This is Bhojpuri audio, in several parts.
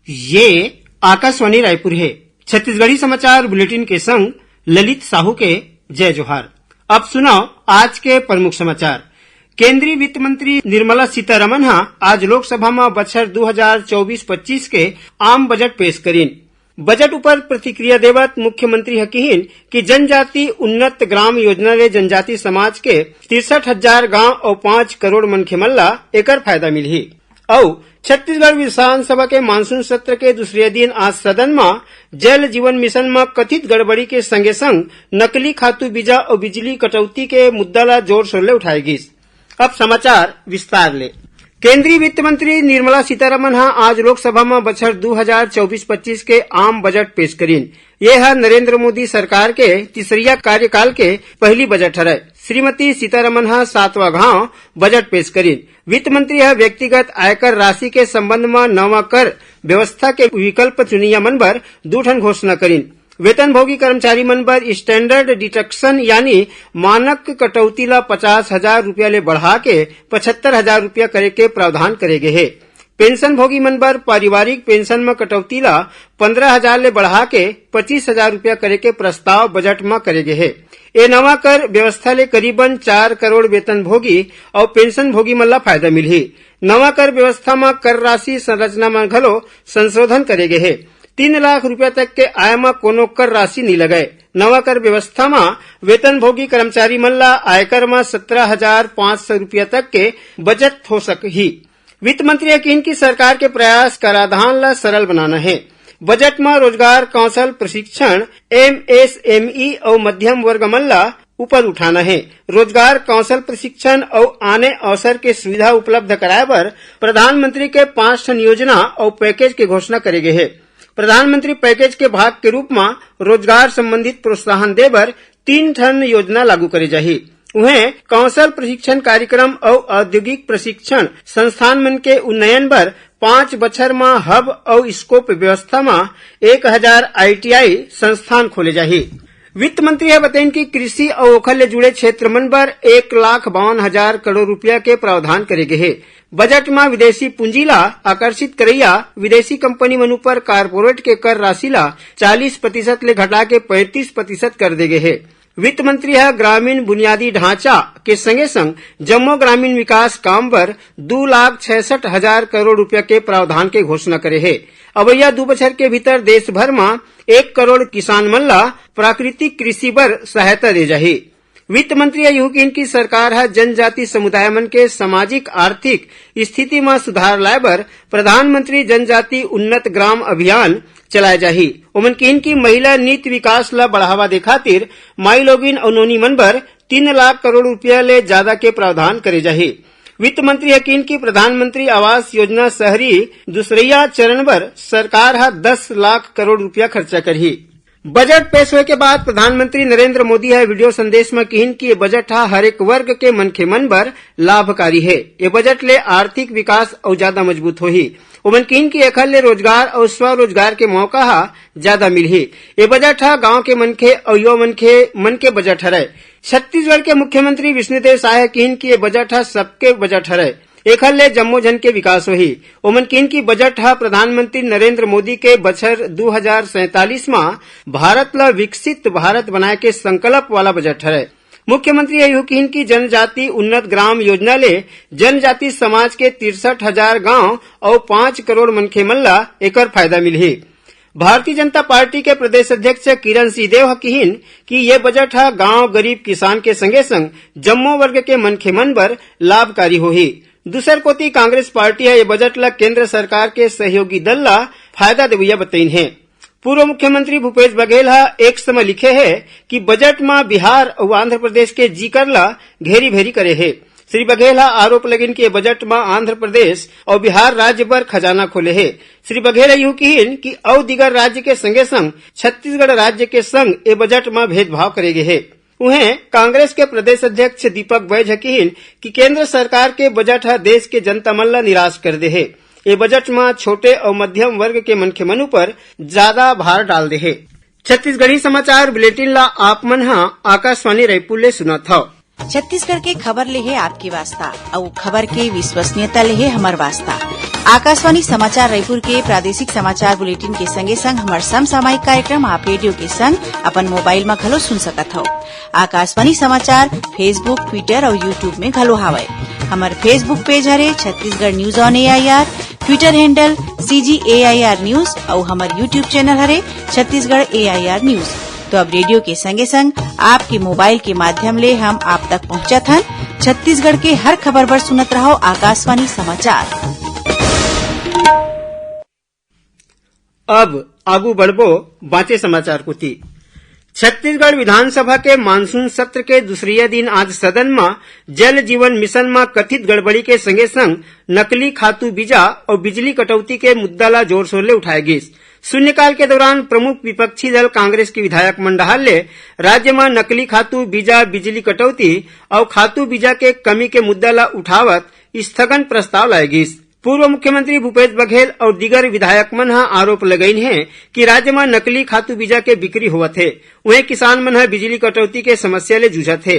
ये आकाशवाणी रायपुर है। छत्तीसगढ़ी समाचार बुलेटिन के संग ललित साहू के जय जोहार। अब सुनाओ आज के प्रमुख समाचार। केंद्रीय वित्त मंत्री निर्मला सीतारमण आज लोकसभा में बछर 2024-25 के आम बजट पेश करीन। बजट ऊपर प्रतिक्रिया देवत मुख्यमंत्री कहिन कि जनजाति उन्नत ग्राम योजना ले जनजाति समाज के 63,000 गांव और 5 करोड़ मनखे मन ला एकर फायदा मिलही। और छत्तीसगढ़ विधानसभा के मानसून सत्र के दूसरे दिन आज सदन में जल जीवन मिशन में कथित गड़बड़ी के संगे संग नकली खातू बीजा और बिजली कटौती के मुद्दा ला जोर शोर ले उठाए गिस। अब समाचार विस्तार ले। केंद्रीय वित्त मंत्री निर्मला सीतारमण आज लोकसभा में बछर 2024-25 के आम बजट पेश करीन। यह नरेंद्र मोदी सरकार के तीसरिया कार्यकाल के पहली बजट हरय। श्रीमती सीतारमण 7वां घाव बजट पेश करीन। वित्त मंत्री व्यक्तिगत आयकर राशि के संबंध में नवा कर व्यवस्था के विकल्प चुनिया मन बर 2 ठन घोषणा करीन। वेतनभोगी कर्मचारी मन बर स्टैंडर्ड डिडक्शन यानी मानक कटौती ला 50,000 रूपया ले बढ़ा के 75,000 रूपया करे के प्रावधान करे गे हे। पेंशन भोगी मन बर पारिवारिक पेंशन में कटौती ला 15,000 ले बढ़ा के 25,000 रूपया करे के प्रस्ताव बजट में करे गे हे। ये नवा कर व्यवस्था ले करीबन 4 करोड़ वेतन भोगी और पेंशन भोगी मन ला फायदा मिलही। नवा कर व्यवस्था में कर राशि संरचना में घलो संशोधन करे गे हे। 3 लाख रूपया तक के आय में कोनो कर राशि नहीं लगाए। नवा कर व्यवस्था में वेतन भोगी कर्मचारी मन ला आयकर में 17,500 रूपया तक के बचत हो सकही। वित्त मंत्री यकीन की सरकार के प्रयास कराधान ला सरल बनाना है। बजट में रोजगार कौशल प्रशिक्षण MSME और मध्यम वर्ग मन ला ऊपर उठाना है। रोजगार कौशल प्रशिक्षण और आने अवसर के सुविधा उपलब्ध कराए बर प्रधानमंत्री के 5 ठन योजना और पैकेज के घोषणा करे गए है। प्रधानमंत्री पैकेज के भाग के रूप में रोजगार संबंधित प्रोत्साहन देबर 3 ठन योजना लागू करे जाही। उन्हें कौशल प्रशिक्षण कार्यक्रम और औद्योगिक प्रशिक्षण संस्थान मन के उन्नयन बर 5 बछर में हब और स्कोप व्यवस्था में 1000 ITI संस्थान खोले जाही। वित्त मंत्री बताइन कि कृषि और ओखर ले जुड़े क्षेत्र मन बर 1,52,000 करोड़ रूपया के प्रावधान करे गए है। बजट में विदेशी पूंजी ला आकर्षित करैया विदेशी कंपनी मन ऊपर कारपोरेट के कर राशि ला 40% ले घटा के 35% कर दे गए है। वित्त मंत्री ग्रामीण बुनियादी ढांचा के संगे संग जम्मो ग्रामीण विकास काम बर 2,66,000 करोड़ रूपया के प्रावधान के घोषणा करे है। अबैया 2 बछर के भीतर देश भर में 1 करोड़ किसान मन ला प्राकृतिक कृषि बर सहायता दे जाही। वित्त मंत्री यकीन की सरकार जनजाति समुदाय मन के सामाजिक आर्थिक स्थिति में सुधार लाए बर प्रधानमंत्री जनजाति उन्नत ग्राम अभियान चलाए जाही। ओमन किन की महिला नीति विकास ला बढ़ावा दे खातिर माई लोगिन और नोनी मन बर 3 लाख करोड़ रूपया ले ज्यादा के प्रावधान करे जाही। वित्त मंत्री यकीन की प्रधानमंत्री आवास योजना शहरी दूसरिया चरण बर सरकार 10 लाख करोड़ रूपया खर्चा करही। बजट पेश होने के बाद प्रधानमंत्री नरेंद्र मोदी वीडियो संदेश में कहिन कि ये बजट हर एक वर्ग के मनखे मन बर लाभकारी है। ये बजट ले आर्थिक विकास और ज्यादा मजबूत होही। उमन कहिन कि एखर ले रोजगार और स्वरोजगार के मौका ज्यादा मिलही। ये बजट गांव के मनखे और युवा मन के बजट हरय। छत्तीसगढ़ के मुख्यमंत्री विष्णुदेव साय कहिन कि ये बजट सबके बजट हरय। एखर ले जम्मो जन के विकास होही। ओमन किन की बजट प्रधानमंत्री नरेंद्र मोदी के बछर 2047 में भारत ला विकसित भारत बनाए के संकल्प वाला बजट है। मुख्यमंत्री यकीन की जनजाति उन्नत ग्राम योजना ले जनजाति समाज के 63,000 गांव और 5 करोड़ मनखे मन ला एकर फायदा मिलही। भारतीय जनता पार्टी के प्रदेश अध्यक्ष किरण सिंहदेव कहिन कि ये बजट गांव गरीब किसान के संगे संग जम्मो वर्ग के मनखे मन बर लाभकारी होही। दूसर कोती कांग्रेस पार्टी ये बजट ला केंद्र सरकार के सहयोगी दल ला फायदा देवैया बताइन है। पूर्व मुख्यमंत्री भूपेश बघेल एक समय लिखे है कि बजट में बिहार और आंध्र प्रदेश के जिक्र ला घेरी भेरी करे है। श्री बघेल आरोप लगिन कि बजट में आंध्र प्रदेश और बिहार राज्य पर खजाना खोले है। श्री बघेल यूं कहिन कि और दिगर राज्य के संगे संग छत्तीसगढ़ राज्य के संग ये बजट में भेदभाव करेगे है। उन्हें कांग्रेस के प्रदेश अध्यक्ष दीपक बैज कहिन कि केंद्र सरकार के बजट देश के जनता मन ला निराश कर दे है। ये बजट में छोटे और मध्यम वर्ग के मनखे मन पर ज्यादा भार डाल दे है। छत्तीसगढ़ी समाचार बुलेटिन ला आप मन आकाशवाणी रायपुर ले सुनत हव। छत्तीसगढ़ के खबर ले है आपकी वास्ता और खबर के विश्वसनीयता ले है हमार वास्ता। आकाशवाणी समाचार रायपुर के प्रादेशिक समाचार बुलेटिन के संगे संग हमार समसामयिक कार्यक्रम आप रेडियो के संग अपन मोबाइल में घलो सुन सकत हो। आकाशवाणी समाचार फेसबुक, ट्विटर और यूट्यूब में घलो हावय। हमार फेसबुक पेज हरे Chhattisgarh news on AIR, Twitter handle CGAIR news और हमार यूट्यूब चैनल हरे छत्तीसगढ़ AIR न्यूज। तो अब रेडियो के संगे संग आपके मोबाइल के माध्यम ले हम आप तक पहुंचत हन। छत्तीसगढ़ के हर खबर पर सुनत रहो आकाशवाणी समाचार। अब आगू बढ़बो बाँचे समाचार कुती। छत्तीसगढ़ विधानसभा के मानसून सत्र के दूसरे दिन आज सदन में जल जीवन मिशन में कथित गड़बड़ी के संगे संग नकली खातू बीजा और बिजली कटौती के मुद्दा ला जोर शोर ले उठाए गिस। शून्यकाल के दौरान प्रमुख विपक्षी दल कांग्रेस के विधायक मंडहाल ले राज्य में नकली खातू बीजा, बिजली कटौती और खातू बीजा के कमी के मुद्दा ला उठावत स्थगन प्रस्ताव लाए गिस। पूर्व मुख्यमंत्री भूपेश बघेल और दीगर विधायक मन आरोप लगाइन है कि राज्य में नकली खातू बीजा के बिक्री होवत है, वहीं किसान मन बिजली कटौती के समस्या ले जूझत है।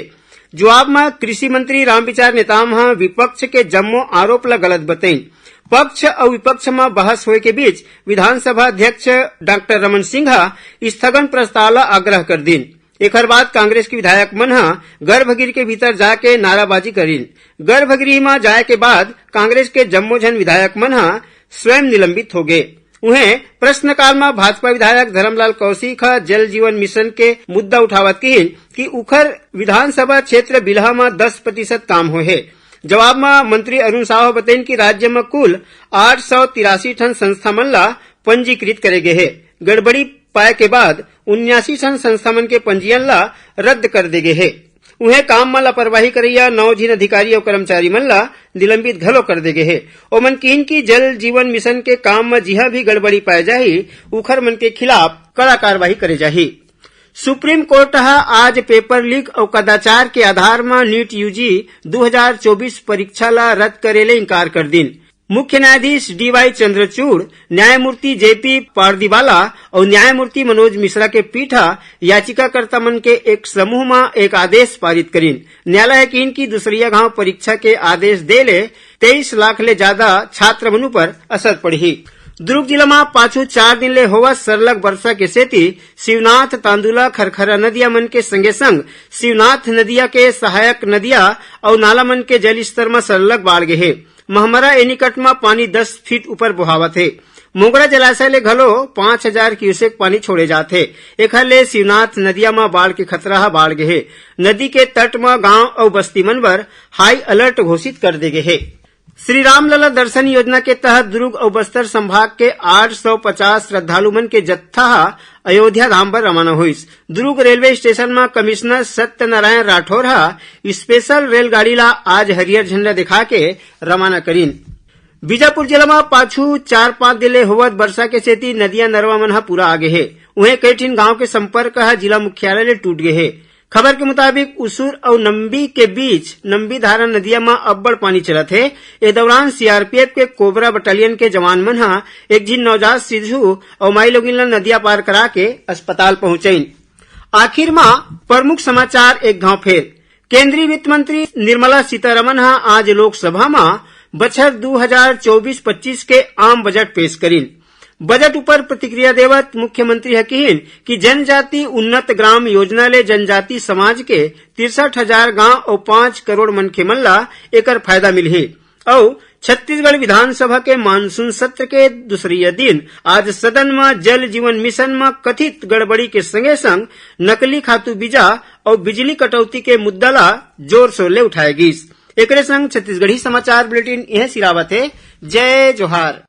जवाब में कृषि मंत्री रामविचार नेताम विपक्ष के जम्मो आरोप ला गलत बताइन। पक्ष और विपक्ष में बहस होए के बीच विधानसभा अध्यक्ष डॉक्टर रमन सिंह स्थगन प्रस्ताव ला आग्रह कर दिन। एक बाद कांग्रेस के विधायक मन गर्भगृह के भीतर जाके नाराबाजी करीन। गर्भगृह में जाए के बाद कांग्रेस के जम्मो जन विधायक मन स्वयं निलंबित हो गए। उन्हें प्रश्नकाल में भाजपा विधायक धर्मलाल कौशिक जल जीवन मिशन के मुद्दा उठावत कहिन कि उखर विधानसभा क्षेत्र बिल्हा में 10% काम हो है। जवाब में मंत्री अरुण साव बताइन कि राज्य में कुल 883 टन संस्था मन ला पंजीकृत करे गए है। गड़बड़ी पाए के बाद 79 टन संस्था मन के पंजीयन ला रद्द कर दे गए है। उन्हें काम में लापरवाही करैया 9 जिन अधिकारी और कर्मचारी मन ला निलंबित घलो कर दे गए है। और मन कीन की जल जीवन मिशन के काम में जिहा भी गड़बड़ी पाए जाही उखर मन के खिलाफ कड़ा कार्रवाई करे जाही। सुप्रीम कोर्ट आज पेपर लीक और कदाचार के आधार में नीट यूजी 2024 परीक्षा ला रद्द करेले इनकार कर दिन। मुख्य न्यायाधीश DY चंद्रचूड़, न्यायमूर्ति JP पारदीवाला और न्यायमूर्ति मनोज मिश्रा के पीठ याचिकाकर्ता मन के एक समूह में एक आदेश पारित करीन। न्यायालय की इनकी दूसरिया गांव परीक्षा के आदेश देले 23 लाख ले ज्यादा छात्र मनु पर असर पड़ी। दुर्ग जिला में पाछू 4 दिन ले होवा सरलग वर्षा के सेती शिवनाथ, तांदुला, खरखरा नदिया मन के संगे संग शिवनाथ नदिया के सहायक नदिया और नाला मन के जल स्तर में सरलग बाढ़ गए है। महमरा एनिकट में पानी 10 फीट ऊपर बहावत है। मोगरा जलाशय ले घलो 5000 क्यूसेक पानी छोड़े जाते। एक ले शिवनाथ नदिया में बाढ़ के खतरा बाढ़ गए है। नदी के तट में गांव और बस्ती मन पर हाई अलर्ट घोषित कर दे गए है। श्री रामलला दर्शन योजना के तहत दुर्ग और बस्तर संभाग के 850 श्रद्धालु मन के जत्था अयोध्या धाम पर रवाना हुईस। दुर्ग रेलवे स्टेशन में कमिश्नर सत्यनारायण राठौर स्पेशल रेलगाड़ी ला आज हरियर झंडा दिखा के रवाना करीन। बीजापुर जिला में पाछू 4-5 दिन ले होवत वर्षा के सेती नदिया नरवा मन पूरा आगे है। उन्हें कई ठिन गांव के संपर्क जिला मुख्यालय ले टूट गए है। खबर के मुताबिक उसूर और नंबी के बीच नंबी धारा नदिया में अब्बड़ पानी चलत है। इस दौरान CRPF के कोबरा बटालियन के जवान मन एक झिन नवजात शिशु और माई लोगिन ला नदिया पार करा के अस्पताल पहुंचाइन। आखिर में प्रमुख समाचार एक गांव फेर। केंद्रीय वित्त मंत्री निर्मला सीतारमन आज लोकसभा में बछर 2024-25 के आम बजट पेश करीन। बजट ऊपर प्रतिक्रिया देवत मुख्यमंत्री कहिन कि जनजाति उन्नत ग्राम योजना ले जनजाति समाज के 63,000 गांव और 5 करोड़ मनखे मन ला एकर फायदा मिलही। और छत्तीसगढ़ विधानसभा के मानसून सत्र के दूसरे दिन आज सदन में जल जीवन मिशन में कथित गड़बड़ी के संगे संग नकली खातू बीजा और बिजली कटौती के मुद्दा ला जोर शोर ले उठाए गिस। एकरे संग छत्तीसगढ़ी समाचार बुलेटिन यह सिरावत है। जय जोहार।